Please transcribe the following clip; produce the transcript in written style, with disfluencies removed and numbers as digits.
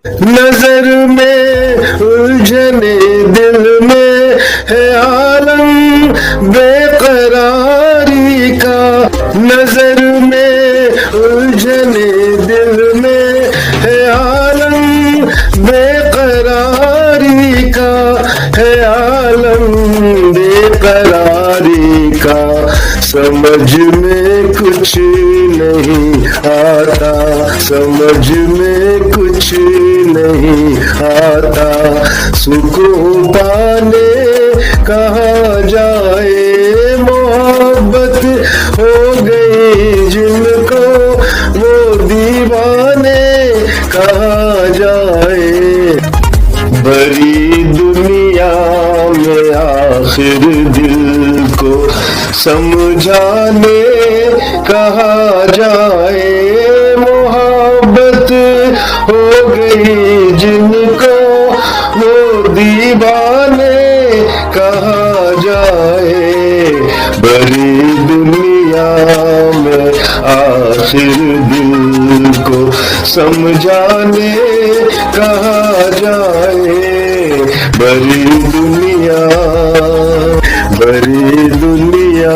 نظر میں الجھنے دل میں ہے عالم بے قراری کا، نظر میں الجھنے دل میں ہے عالم بے قراری کا، ہے عالم بے قراری کا، سمجھ میں کچھ نہیں آتا، سمجھ میں کچھ نہیں آتا، سکون پانے کہاں جائے، محبت ہو گئی جن کو وہ دیوانے کہاں جائے، بڑی دنیا میں آخر دل کو سمجھانے کہاں جائے، محبت ہو گئی جن کو وہ دیوانے کہاں جائے، بڑی دنیا میں آخر دل کو سمجھانے کہاں جائے، بڑی دنیا، بڑی دنیا۔